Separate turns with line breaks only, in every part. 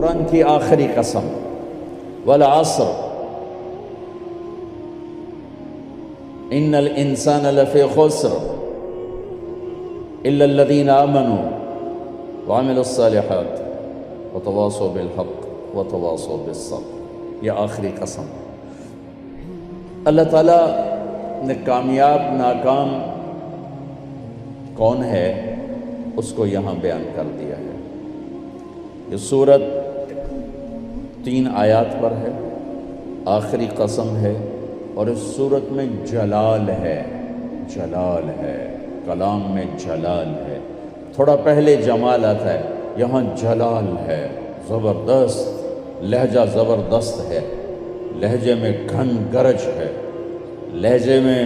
قرآن کی آخری قسم، والعصر ان الانسان لفی خسر الا الذین آمنوا وعملوا الصالحات وتواصوا بالحق وتواصوا بالصبر۔ یہ آخری قسم اللہ تعالیٰ نے کامیاب ناکام کون ہے اس کو یہاں بیان کر دیا ہے۔ یہ سورت 3 آیات پر ہے، آخری قسم ہے، اور اس سورت میں جلال ہے، جلال ہے، کلام میں جلال ہے۔ تھوڑا پہلے جمال آتا ہے، یہاں جلال ہے، زبردست لہجہ، زبردست ہے، لہجے میں گھن گرج ہے، لہجے میں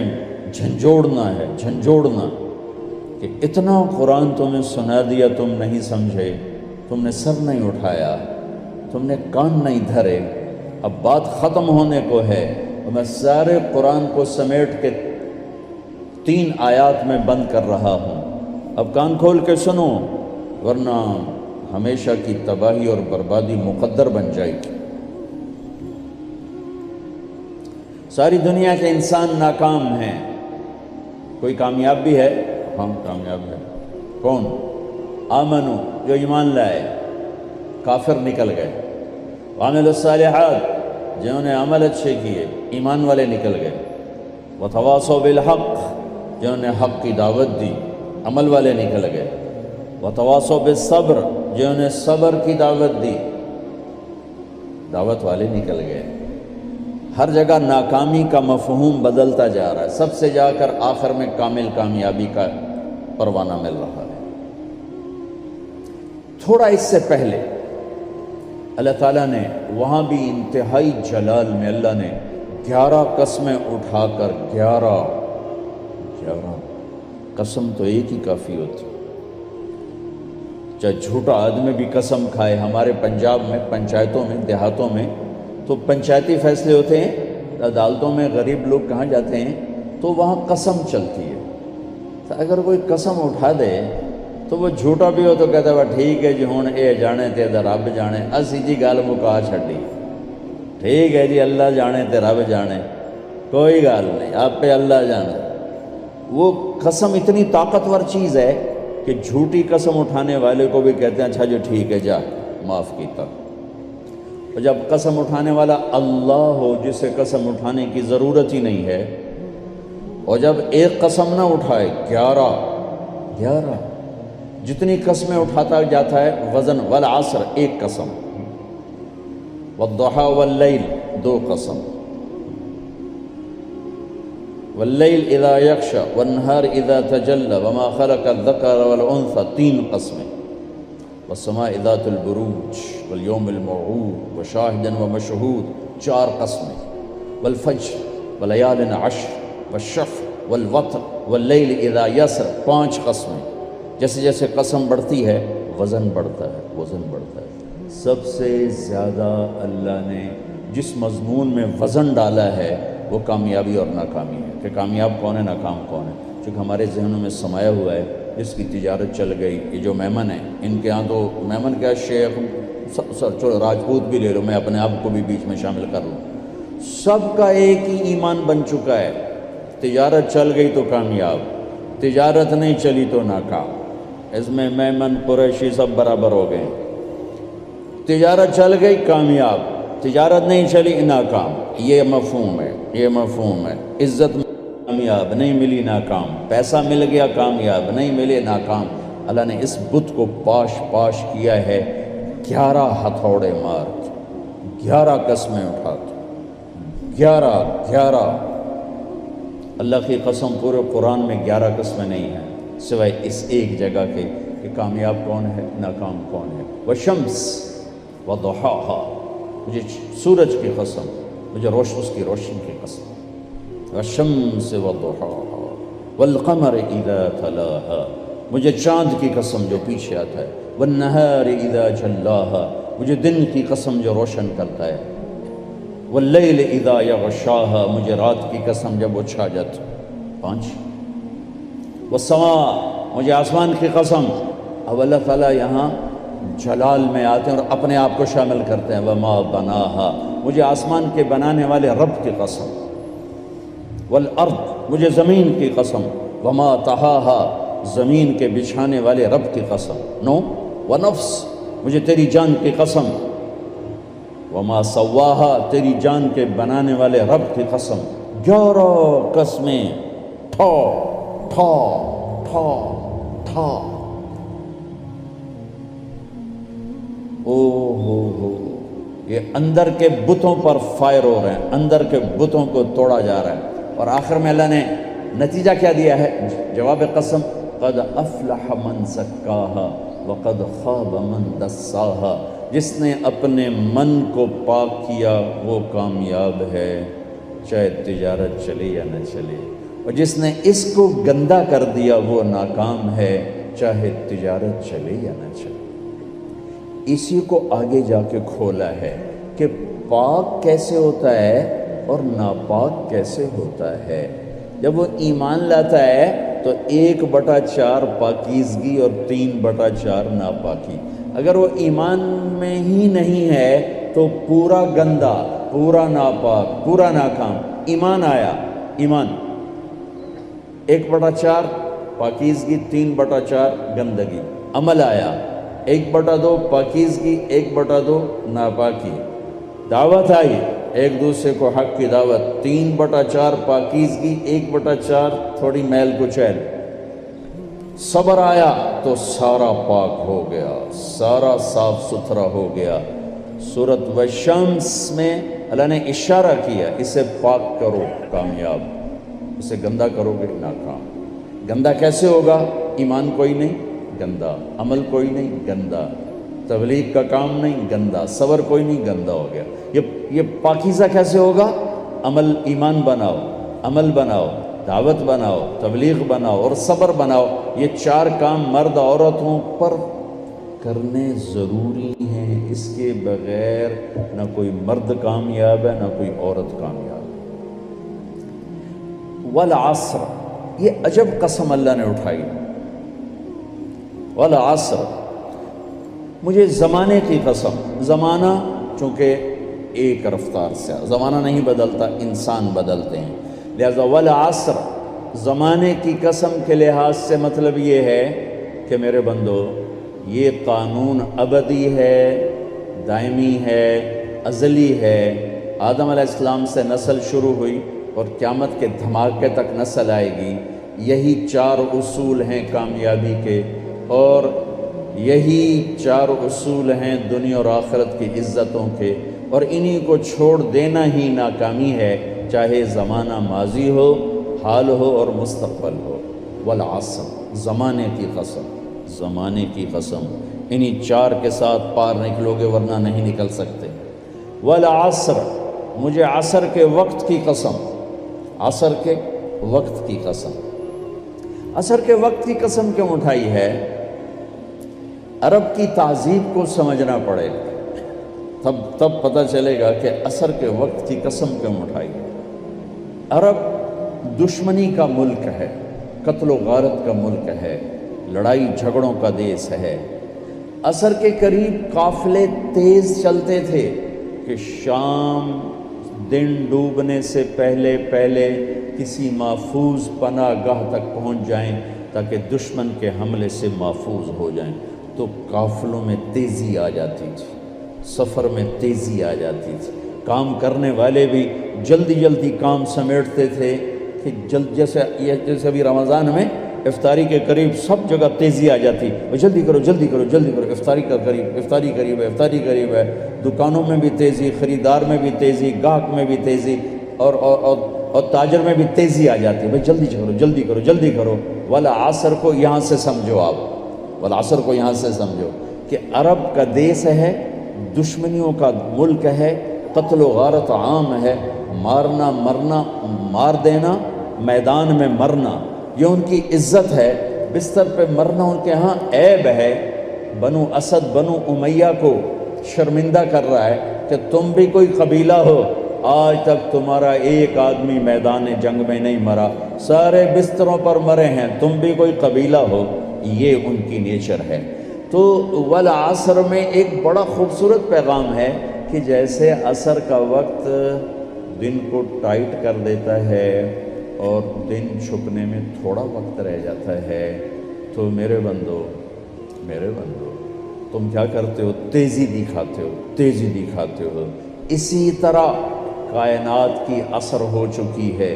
جھنجھوڑنا ہے، جھنجھوڑنا کہ اتنا قرآن تمہیں سنا دیا تم نہیں سمجھے، تم نے سر نہیں اٹھایا، تم نے کان نہیں دھرے، اب بات ختم ہونے کو ہے، اور میں سارے قرآن کو سمیٹ کے 3 آیات میں بند کر رہا ہوں، اب کان کھول کے سنو ورنہ ہمیشہ کی تباہی اور بربادی مقدر بن جائے گی۔ ساری دنیا کے انسان ناکام ہیں، کوئی کامیاب بھی ہے؟ ہاں کامیاب ہے۔ کون؟ آمنو، جو ایمان لائے، کافر نکل گئے، وعملوا الصالحات، جنہوں نے عمل اچھے کیے، ایمان والے نکل گئے، وتواصوا بالحق، جنہوں نے حق کی دعوت دی، عمل والے نکل گئے، وتواصوا بالصبر، جنہوں نے صبر کی دعوت دی، دعوت والے نکل گئے۔ ہر جگہ ناکامی کا مفہوم بدلتا جا رہا ہے، سب سے جا کر آخر میں کامل کامیابی کا پروانہ مل رہا ہے۔ تھوڑا اس سے پہلے اللہ تعالیٰ نے وہاں بھی انتہائی جلال میں اللہ نے 11 قسمیں اٹھا کر 11 قسم تو ایک ہی کافی ہوتی، چاہے جھوٹا آدمی بھی قسم کھائے۔ ہمارے پنجاب میں پنچایتوں میں دیہاتوں میں تو پنچایتی فیصلے ہوتے ہیں، عدالتوں میں غریب لوگ کہاں جاتے ہیں تو وہاں قسم چلتی ہے، تو اگر کوئی قسم اٹھا دے تو وہ جھوٹا بھی ہو تو کہتا ہے ٹھیک ہے جی ہوں اے جانے تے رب جانے، اسی جی گل مکا چھڈی، ٹھیک ہے جی اللہ جانے تے رب جانے، کوئی گل نہیں، آپ پہ اللہ جانے۔ وہ قسم اتنی طاقتور چیز ہے کہ جھوٹی قسم اٹھانے والے کو بھی کہتے ہیں اچھا جو ٹھیک ہے جا معاف کیتا۔ اور جب قسم اٹھانے والا اللہ ہو جسے قسم اٹھانے کی ضرورت ہی نہیں ہے، اور جب ایک قسم نہ اٹھائے 11 جتنی قسمیں اٹھاتا جاتا ہے وزن، والعصر 1 قسم، والضحى واللیل 2 قسم، واللیل اذا یغشی والنہار اذا تجلی وما خلق الذکر والانثى 3 قسمیں، والسماء ذات البروج والیوم الموعود وشاہد ومشہود 4 قسمیں، والفجر ولیال عشر والشفع والوتر واللیل اذا یسر 5 قسمیں۔ جیسے جیسے قسم بڑھتی ہے وزن بڑھتا ہے، وزن بڑھتا ہے۔ سب سے زیادہ اللہ نے جس مضمون میں وزن ڈالا ہے وہ کامیابی اور ناکامی ہے، کہ کامیاب کون ہے، ناکام کون ہے، چونکہ ہمارے ذہنوں میں سمایا ہوا ہے جس کی تجارت چل گئی۔ یہ جو میمن ہیں ان کے ہاں تو میمن کیا، شیخ چلو راجپوت بھی لے لو، میں اپنے آپ کو بھی بیچ میں شامل کر لوں، سب کا ایک ہی ایمان بن چکا ہے، تجارت چل گئی تو کامیاب، تجارت نہیں چلی تو ناکام۔ اس میں میمن قریشی سب برابر ہو گئے، تجارت چل گئی کامیاب، تجارت نہیں چلی ناکام۔ یہ مفہوم ہے، یہ مفہوم ہے۔ عزت کامیاب نہیں ملی ناکام، پیسہ مل گیا کامیاب نہیں ملے ناکام۔ اللہ نے اس بت کو پاش کیا ہے 11 ہتھوڑے مار کے، 11 قسمیں اٹھا کے، 11 اللہ کی قسم پورے قرآن میں 11 قسمیں نہیں ہیں سوائے اس ایک جگہ کے کہ کامیاب کون ہے، ناکام کون ہے۔ والشمس وضحاها، مجھے سورج کی قسم، مجھے اس کی روشنی کی قسم، والشمس وضحاها والقمر اذا تلاها، مجھے چاند کی قسم جو پیچھے آتا ہے، والنہار اذا جلاها، مجھے دن کی قسم جو روشن کرتا ہے، واللیل اذا یغشاها، مجھے رات کی قسم جب وہ چھا جاتا۔ 5 والسماء، مجھے آسمان کی قسم۔ اب اللہ تعالیٰ یہاں جلال میں آتے ہیں اور اپنے آپ کو شامل کرتے ہیں. وما بناہا، مجھے آسمان کے بنانے والے رب کی قسم. والارض، مجھے زمین کی قسم. وما طہاہا، زمین کے بچھانے والے رب کی قسم. نو. ونفس، مجھے تیری جان کی قسم. وما سواہا، تیری جان کے بنانے والے رب کی قسم. 11 قسمیں. ٹھا ٹھا ٹھا ٹھا. او ہو، یہ اندر کے بتوں پر فائر ہو رہے ہیں، اندر کے بتوں کو توڑا جا رہا ہے. اور آخر میں اللہ نے نتیجہ کیا دیا ہے؟ جواب قسم. قد افلح من زکاہا وقد خاب من دساہا. جس نے اپنے من کو پاک کیا وہ کامیاب ہے، چاہے تجارت چلے یا نہ چلے. اور جس نے اس کو گندا کر دیا وہ ناکام ہے، چاہے تجارت چلے یا نہ چلے. اسی کو آگے جا کے کھولا ہے کہ پاک کیسے ہوتا ہے اور ناپاک کیسے ہوتا ہے. جب وہ ایمان لاتا ہے تو 1/4 پاکیزگی اور 3/4 ناپاکی. اگر وہ ایمان میں ہی نہیں ہے تو پورا گندا، پورا ناپاک، پورا ناکام. ایمان آیا، ایمان 1/4 پاکیزگی، 3/4 گندگی. عمل آیا 1/2 پاکیزگی، 1/2 ناپاکی. دعوت آئی، ایک دوسرے کو حق کی دعوت، 3/4 پاکیزگی، 1/4 تھوڑی میل کچیل. صبر آیا تو سارا پاک ہو گیا، سارا صاف ستھرا ہو گیا. سورۃ والشمس میں اللہ نے اشارہ کیا، اسے پاک کرو کامیاب، اسے گندا کرو گے ناکام. گندا کیسے ہوگا؟ ایمان کوئی نہیں، گندا. عمل کوئی نہیں، گندا. تبلیغ کا کام نہیں، گندا. صبر کوئی نہیں، گندا ہو گیا. یہ پاکیزہ کیسے ہوگا؟ عمل، ایمان بناؤ، عمل بناؤ، دعوت بناؤ، تبلیغ بناؤ اور صبر بناؤ. یہ 4 کام مرد عورتوں پر کرنے ضروری ہیں. اس کے بغیر نہ کوئی مرد کامیاب ہے، نہ کوئی عورت کامیاب. والعصر، یہ عجب قسم اللہ نے اٹھائی. والعصر، مجھے زمانے کی قسم. زمانہ چونکہ ایک رفتار سے، زمانہ نہیں بدلتا، انسان بدلتے ہیں. لہذا والعصر، زمانے کی قسم کے لحاظ سے مطلب یہ ہے کہ میرے بندو، یہ قانون ابدی ہے، دائمی ہے، ازلی ہے. آدم علیہ السلام سے نسل شروع ہوئی اور قیامت کے دھماکے تک نسل آئے گی. یہی 4 اصول ہیں کامیابی کے، اور یہی 4 اصول ہیں دنیا اور آخرت کی عزتوں کے. اور انہی کو چھوڑ دینا ہی ناکامی ہے، چاہے زمانہ ماضی ہو، حال ہو اور مستقبل ہو. والعصر، زمانے کی قسم، زمانے کی قسم. انہی 4 کے ساتھ پار نکلو گے ورنہ نہیں نکل سکتے. والعصر، مجھے عصر کے وقت کی قسم. عصر کے وقت کی قسم. عصر کے وقت کی قسم کیوں اٹھائی ہے؟ عرب کی تہذیب کو سمجھنا پڑے گا، تب پتہ چلے گا کہ عصر کے وقت کی قسم کیوں اٹھائی. عرب دشمنی کا ملک ہے، قتل و غارت کا ملک ہے، لڑائی جھگڑوں کا دیس ہے. عصر کے قریب قافلے تیز چلتے تھے کہ شام دن ڈوبنے سے پہلے کسی محفوظ پناہ گاہ تک پہنچ جائیں تاکہ دشمن کے حملے سے محفوظ ہو جائیں. تو قافلوں میں تیزی آ جاتی تھی، سفر میں تیزی آ جاتی تھی. کام کرنے والے بھی جلدی کام سمیٹتے تھے کہ جیسے ابھی رمضان میں افطاری کے قریب سب جگہ تیزی آ جاتی. جلدی کرو، افطاری قریب ہے. دکانوں میں بھی تیزی، خریدار میں بھی تیزی، گاہک میں بھی تیزی، اور تاجر میں بھی تیزی آ جاتی ہے. جلدی کرو. والعصر کو یہاں سے سمجھو، آپ والعصر کو یہاں سے سمجھو کہ عرب کا دیس ہے، دشمنیوں کا ملک ہے، قتل و غارت عام ہے، مارنا مرنا، مار دینا، میدان میں مرنا، یہ ان کی عزت ہے. بستر پہ مرنا ان کے ہاں عیب ہے. بنو اسد، بنو امیہ کو شرمندہ کر رہا ہے کہ تم بھی کوئی قبیلہ ہو، آج تک تمہارا ایک آدمی میدان جنگ میں نہیں مرا، سارے بستروں پر مرے ہیں، تم بھی کوئی قبیلہ ہو. یہ ان کی نیچر ہے. تو والعصر میں ایک بڑا خوبصورت پیغام ہے کہ جیسے عصر کا وقت دن کو ٹائٹ کر دیتا ہے اور دن چھپنے میں تھوڑا وقت رہ جاتا ہے، تو میرے بندو تم کیا کرتے ہو؟ تیزی دکھاتے ہو۔ اسی طرح کائنات کی عصر ہو چکی ہے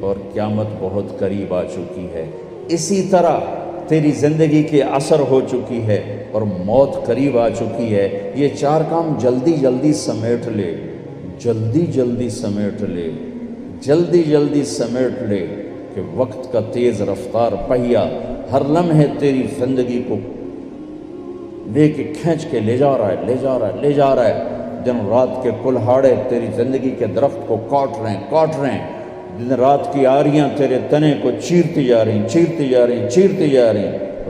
اور قیامت بہت قریب آ چکی ہے، اسی طرح تیری زندگی کی عصر ہو چکی ہے اور موت قریب آ چکی ہے۔ یہ چار کام جلدی جلدی سمیٹ لے، جلدی جلدی سمیٹ لے کہ وقت کا تیز رفتار پہیا ہر لمحے تیری زندگی کو لے کے کھینچ کے لے جا رہا ہے۔ دن رات کے کلہاڑے تیری زندگی کے درخت کو کاٹ رہے ہیں۔ دن رات کی آریاں تیرے تنے کو چیرتی جا رہی ہیں،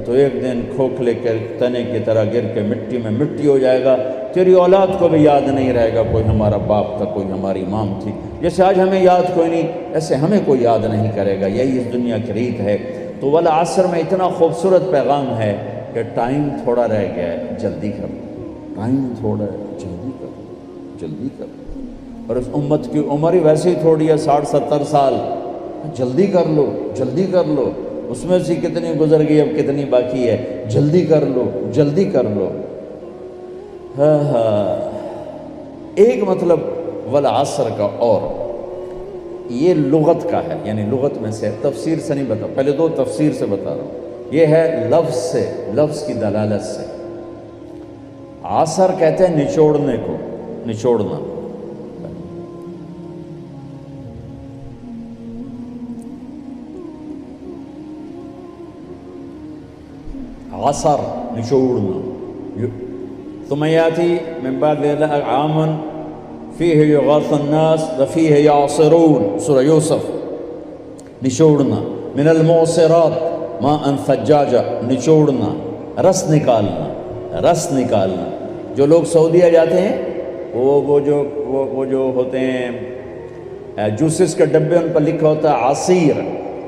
تو ایک دن کھوکھلے کے تنے کی طرح گر کے مٹی میں مٹی ہو جائے گا۔ تیری اولاد کو بھی یاد نہیں رہے گا کوئی ہمارا باپ تھا، کوئی ہماری مام تھی۔ جیسے آج ہمیں یاد کوئی نہیں، ایسے ہمیں کوئی یاد نہیں کرے گا۔ یہی اس دنیا کی ریت ہے۔ تو والعصر میں اتنا خوبصورت پیغام ہے کہ ٹائم تھوڑا رہ گیا ہے، جلدی کر، جلدی کر۔ اور اس امت کی عمر ہی ویسے ہی تھوڑی ہے، 60-70 سال۔ جلدی کر لو، اس میں سے کتنی گزر گئی، اب کتنی باقی ہے، جلدی کر لو۔ ایک مطلب والعصر کا، اور یہ لغت کا ہے، یعنی لغت میں سے، تفسیر سے نہیں بتا، پہلے دو تفسیر سے بتا رہا ہوں۔ یہ ہے لفظ سے، لفظ کی دلالت سے۔ عصر کہتے ہیں نچوڑنے کو، نچوڑنا۔ عصر نچوڑنا۔ ثم يأتي من بعد ذلك عام فيه يغاث الناس وفيه يعصرون، سورہ یوسف۔ نچوڑنا، من المعصرات ماء ثجاجا، نچوڑنا، رس نکالنا۔ جو لوگ سعودیہ جاتے ہیں وہ جو ہوتے ہیں جوسز کے ڈبے، ان پر لکھا ہوتا ہے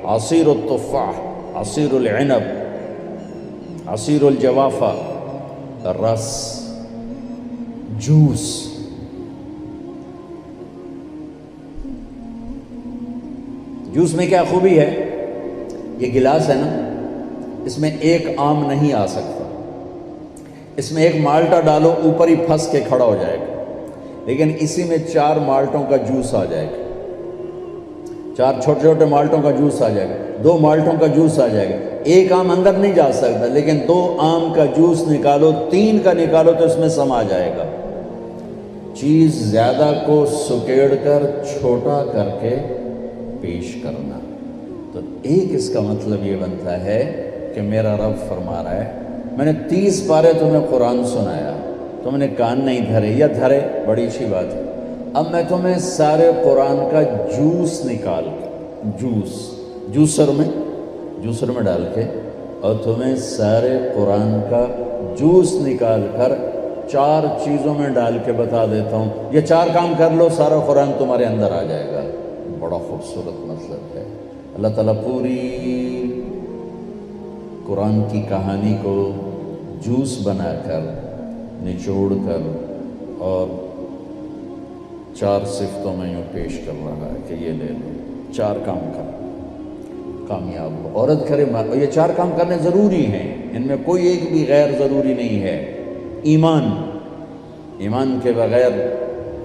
عصیر التفاح، عصیر العنب، عصیر الجوافہ، رس، جوس۔ جوس میں کیا خوبی ہے؟ یہ گلاس ہے نا، اس میں ایک آم نہیں آ سکتا، اس میں ایک مالٹا ڈالو اوپر ہی پھنس کے کھڑا ہو جائے گا، لیکن اسی میں 4 مالٹوں کا جوس آ جائے گا، 4 چھوٹے چھوٹے مالٹوں کا جوس آ جائے گا، 2 مالٹوں کا جوس آ جائے گا۔ ایک آم اندر نہیں جا سکتا، لیکن 2 آم کا جوس نکالو، 3 کا نکالو تو اس میں سما جائے گا۔ چیز زیادہ کو سکیڑ کر چھوٹا کر کے پیش کرنا، تو ایک اس کا مطلب یہ بنتا ہے کہ میرا رب فرما رہا ہے، میں نے 30 پارے تمہیں قرآن سنایا، تم نے کان نہیں دھرے، یا دھرے، بڑی اچھی بات ہے۔ اب میں تمہیں سارے قرآن کا جوس نکال کے، جوسر میں ڈال کے، اور تمہیں سارے قرآن کا جوس نکال کر 4 چیزوں میں ڈال کے بتا دیتا ہوں، یہ 4 کام کر لو، سارا قرآن تمہارے اندر آ جائے گا۔ بڑا خوبصورت مطلب ہے۔ اللہ تعالیٰ پوری قرآن کی کہانی کو جوس بنا کر، نچوڑ کر، اور 4 صفتوں میں یوں پیش کر رہا ہے کہ یہ لے لو، 4 کام کر، کامیاب ہو۔ عورت کرے، یہ 4 کام کرنے ضروری ہیں، ان میں کوئی ایک بھی غیر ضروری نہیں ہے۔ ایمان کے بغیر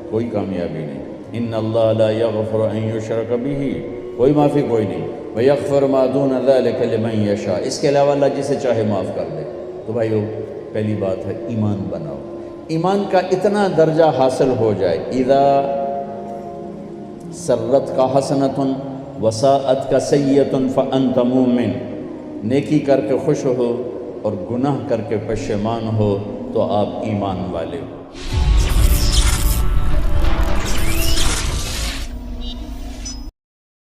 کوئی کامیابی نہیں۔ ان اللہ لا یغفر ان یشرک بہ، کوئی معافی کوئی نہیں۔ ویغفر ما دون ذلک لمن یشاء، اس کے علاوہ اللہ جسے چاہے معاف کر دے۔ تو بھائیو، پہلی بات ہے ایمان بناؤ۔ ایمان کا اتنا درجہ حاصل ہو جائے، اذا سرت کا حسنۃ وساءت کا سیئۃ فانت مومن، نیکی کر کے خوش ہو اور گناہ کر کے پشیمان ہو تو آپ ایمان والے ہو۔